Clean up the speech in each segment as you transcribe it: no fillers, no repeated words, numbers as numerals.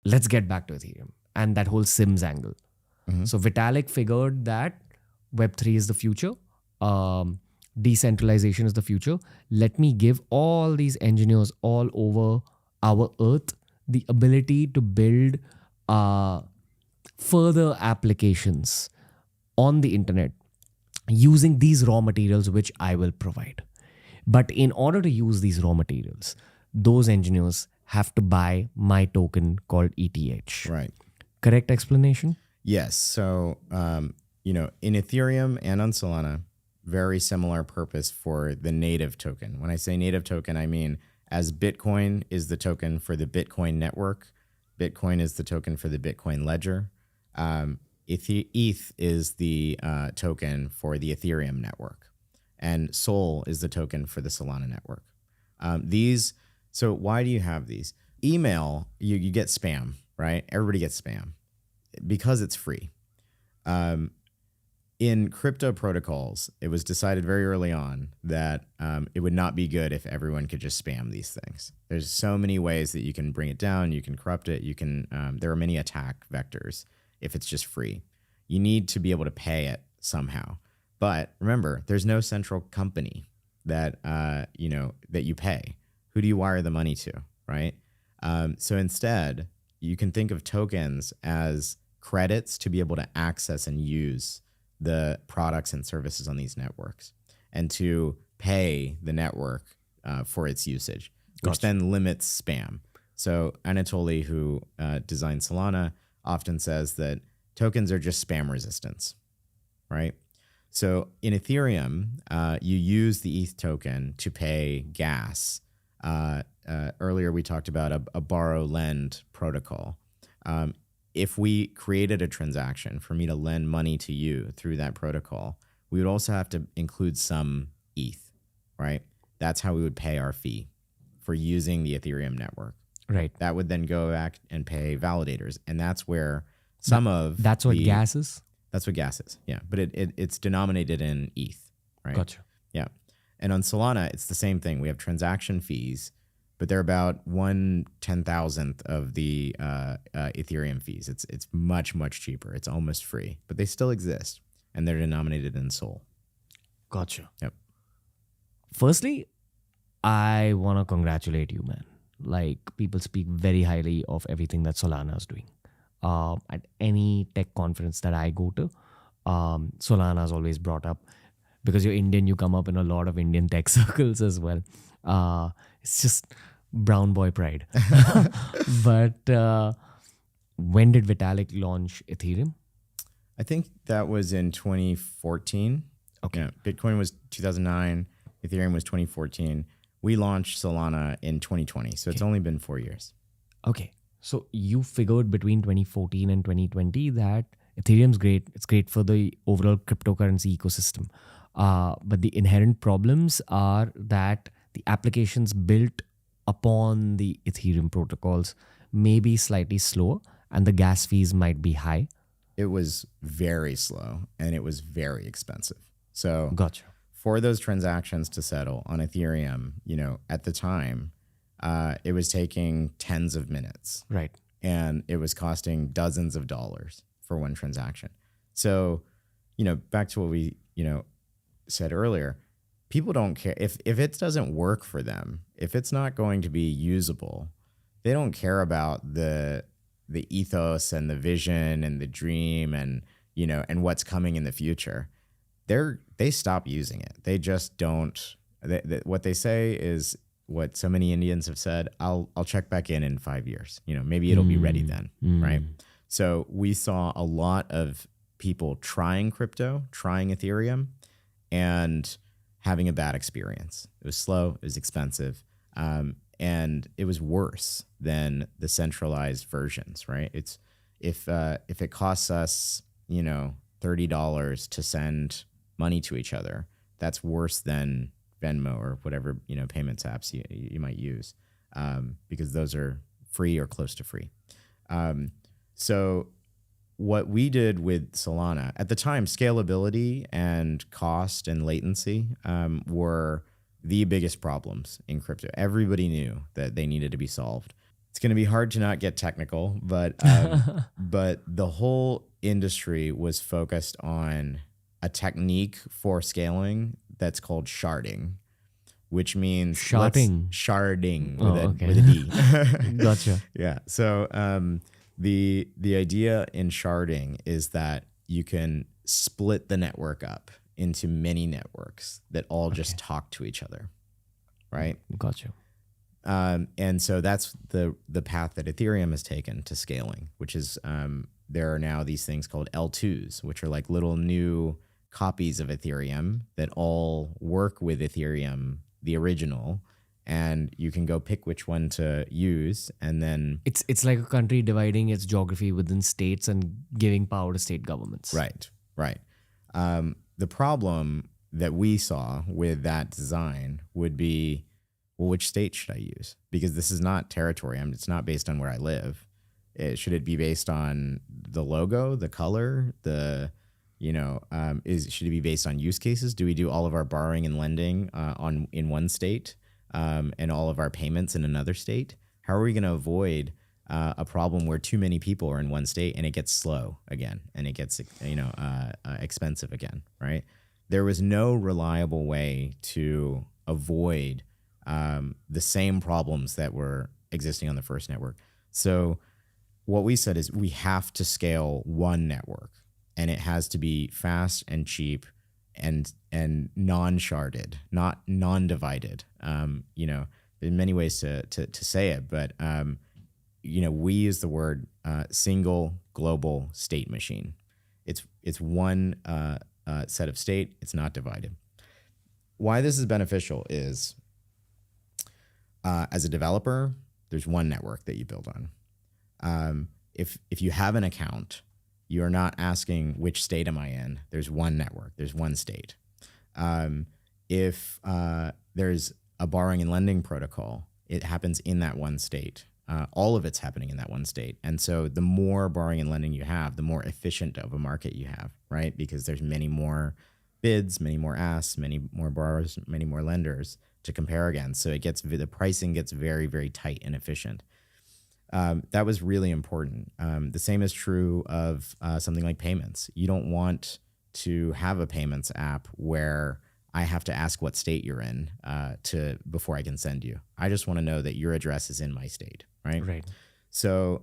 let's get back to Ethereum and that whole Sims angle. So Vitalik figured that Web3 is the future. Decentralization is the future. Let me give all these engineers all over our earth the ability to build further applications on the internet using these raw materials which I will provide. But in order to use these raw materials, those engineers have to buy my token called ETH. Right. Correct explanation? Yes. So, in Ethereum and on Solana, very similar purpose for the native token. When I say native token, I mean as Bitcoin is the token for the Bitcoin network, Bitcoin is the token for the Bitcoin ledger. ETH is the token for the Ethereum network, and Sol is the token for the Solana network. So why do you have these? Email, you get spam, right? Everybody gets spam because it's free. In crypto protocols, it was decided very early on that it would not be good if everyone could just spam these things. There's so many ways that you can bring it down. You can corrupt it. You can. There are many attack vectors if it's just free. You need to be able to pay it somehow. But remember, there's no central company that that you pay. Who do you wire the money to, right? So instead, you can think of tokens as credits to be able to access and use the products and services on these networks, and to pay the network for its usage, which then limits spam. So Anatoly, who designed Solana, often says that tokens are just spam resistance, right? So in Ethereum, you use the ETH token to pay gas. Earlier, we talked about a borrow-lend protocol. If we created a transaction for me to lend money to you through that protocol, we would also have to include some ETH, right? That's how we would pay our fee for using the Ethereum network. Right. That would then go back and pay validators. And that's where That's what gas is? That's what gas is, yeah. But it's denominated in ETH, right? Gotcha. Yeah. And on Solana, it's the same thing. We have transaction fees, but they're about 1/10,000th of the Ethereum fees. It's much, much cheaper. It's almost free, but they still exist, and they're denominated in Sol. Gotcha. Yep. Firstly, I want to congratulate you, man. Like, people speak very highly of everything that Solana is doing. At any tech conference that I go to, Solana is always brought up. Because you're Indian, you come up in a lot of Indian tech circles as well. It's just brown boy pride. But when did Vitalik launch Ethereum? I think that was in 2014. Okay. Yeah, Bitcoin was 2009. Ethereum was 2014. We launched Solana in 2020. So it's only been 4 years. Okay. So you figured between 2014 and 2020 that Ethereum's great. It's great for the overall cryptocurrency ecosystem. But the inherent problems are that the applications built upon the Ethereum protocols may be slightly slower and the gas fees might be high. It was very slow and it was very expensive. So Gotcha. for those transactions to settle on Ethereum, at the time, it was taking tens of minutes. Right. And it was costing dozens of dollars for one transaction. So, back to what we, said earlier, people don't care if it doesn't work for them, if it's not going to be usable, they don't care about the ethos and the vision and the dream and what's coming in the future. They stop using it. They just don't. What they say is what so many Indians have said. I'll check back in 5 years. Maybe it'll be ready then, right? So we saw a lot of people trying crypto, trying Ethereum, and having a bad experience. It was slow, it was expensive, and it was worse than the centralized versions, right? It's if it costs us, $30 to send money to each other, that's worse than Venmo or whatever, payments apps you might use, because those are free or close to free. So what we did with Solana at the time, scalability and cost and latency were the biggest problems in crypto. Everybody knew that they needed to be solved. it's going to be hard to not get technical, but but the whole industry was focused on a technique for scaling that's called sharding, which means Sharding. sharding Oh, with a okay. with a D. Gotcha. Yeah. So the idea in sharding is that you can split the network up into many networks that all just talk to each other, right? Gotcha. And so that's the path that Ethereum has taken to scaling, which is there are now these things called L2s, which are like little new copies of Ethereum that all work with Ethereum, the original, and you can go pick which one to use, and then It's like a country dividing its geography within states and giving power to state governments. right. The problem that we saw with that design would be, well, which state should I use? Because this is not territory. It's not based on where I live. Should it be based on the logo, the color, should it be based on use cases? Do we do all of our borrowing and lending in one state and all of our payments in another state? How are we going to avoid a problem where too many people are in one state and it gets slow again and it gets expensive again, right? There was no reliable way to avoid the same problems that were existing on the first network. So what we said is we have to scale one network, and it has to be fast and cheap and non-sharded, not non-divided. There are many ways to say it, but we use the word single global state machine. It's one set of state. It's not divided. Why this is beneficial is, as a developer, there's one network that you build on. If you have an account, you're not asking which state am I in. There's one network. There's one state. If there's a borrowing and lending protocol, it happens in that one state. All of it's happening in that one state. And so the more borrowing and lending you have, the more efficient of a market you have, right? Because there's many more bids, many more asks, many more borrowers, many more lenders to compare against. So the pricing gets very, very tight and efficient. That was really important. The same is true of something like payments. You don't want to have a payments app where I have to ask what state you're in before I can send you. I just want to know that your address is in my state, right? Right. So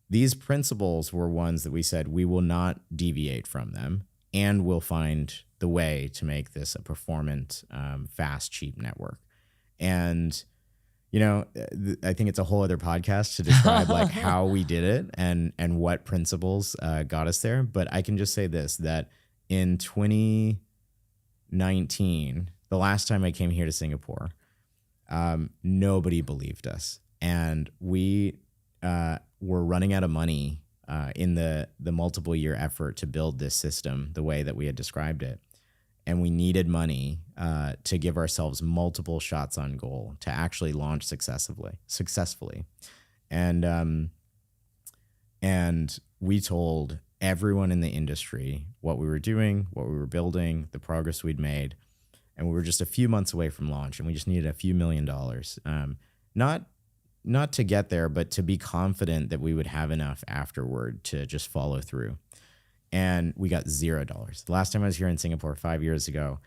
these principles were ones that we said we will not deviate from them, and we'll find the way to make this a performant, fast, cheap network. And I think it's a whole other podcast to describe like how we did it and what principles got us there. But I can just say this, that in 2019, the last time I came here to Singapore, nobody believed us. And we were running out of money in the multiple year effort to build this system the way that we had described it. And we needed money to give ourselves multiple shots on goal to actually launch successfully. And we told everyone in the industry what we were doing, what we were building, the progress we'd made. And we were just a few months away from launch, and we just needed a few $1 million. Not to get there, but to be confident that we would have enough afterward to just follow through. And we got $0. The last time I was here in Singapore 5 years ago,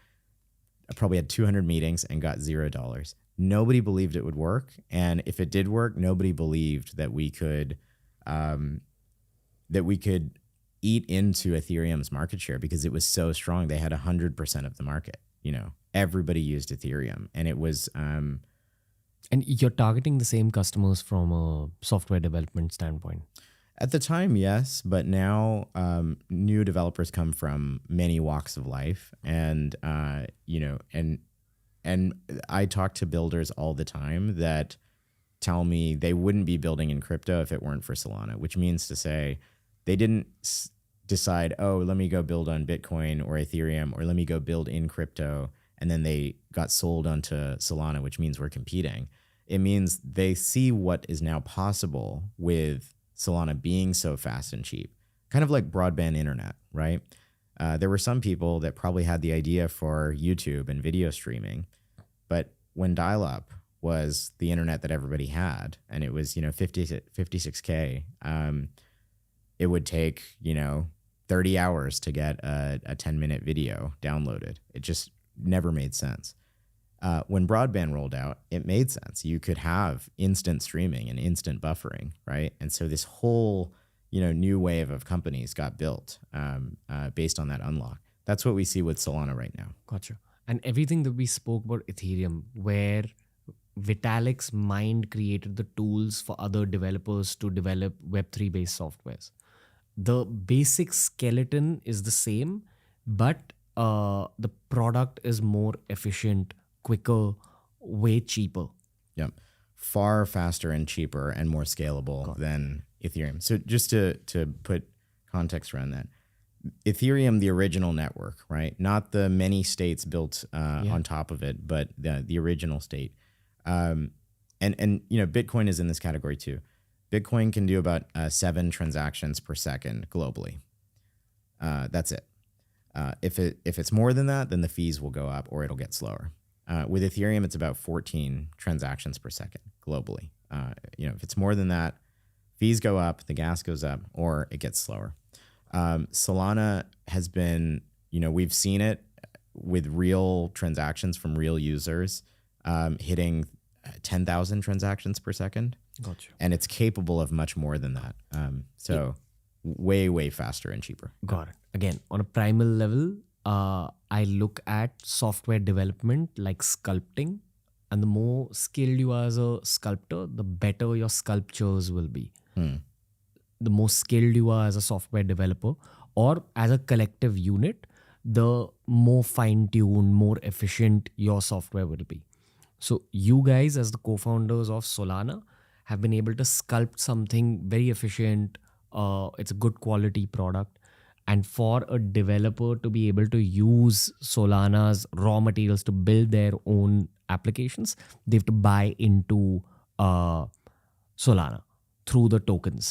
I probably had 200 meetings and got $0. Nobody believed it would work. And if it did work, nobody believed that we could eat into Ethereum's market share because it was so strong. They had 100% of the market. Everybody used Ethereum, and it was. And you're targeting the same customers from a software development standpoint. At the time, yes, but now new developers come from many walks of life, and and I talk to builders all the time that tell me they wouldn't be building in crypto if it weren't for Solana, which means to say they didn't decide, oh, let me go build on Bitcoin or Ethereum, or let me go build in crypto, and then they got sold onto Solana, which means we're competing. It means they see what is now possible with Solana being so fast and cheap, kind of like broadband internet, right? There were some people that probably had the idea for YouTube and video streaming, but when dial-up was the internet that everybody had, and it was, 56K, it would take, 30 hours to get a 10-minute video downloaded. It just never made sense. When broadband rolled out, it made sense. You could have instant streaming and instant buffering, right? And so this whole, new wave of companies got built based on that unlock. That's what we see with Solana right now. Gotcha. And everything that we spoke about Ethereum, where Vitalik's mind created the tools for other developers to develop Web3 based softwares. The basic skeleton is the same, but the product is more efficient, quicker, way cheaper. Yep. Far faster and cheaper and more scalable than Ethereum. So just to put context around that, Ethereum, the original network, right? Not the many states built on top of it, but the original state. And Bitcoin is in this category too. Bitcoin can do about 7 transactions per second globally. That's it. If it's more than that, then the fees will go up or it'll get slower. With Ethereum, it's about 14 transactions per second globally. If it's more than that, fees go up, the gas goes up, or it gets slower. Solana has been, we've seen it with real transactions from real users hitting 10,000 transactions per second. Gotcha. And it's capable of much more than that. Way, way faster and cheaper. Got it. Again, on a primal level, I look at software development like sculpting. And the more skilled you are as a sculptor, the better your sculptures will be. The more skilled you are as a software developer or as a collective unit, the more fine-tuned, more efficient your software will be. So you guys as the co-founders of Solana have been able to sculpt something very efficient. It's a good quality product. And for a developer to be able to use Solana's raw materials to build their own applications, they have to buy into Solana through the tokens.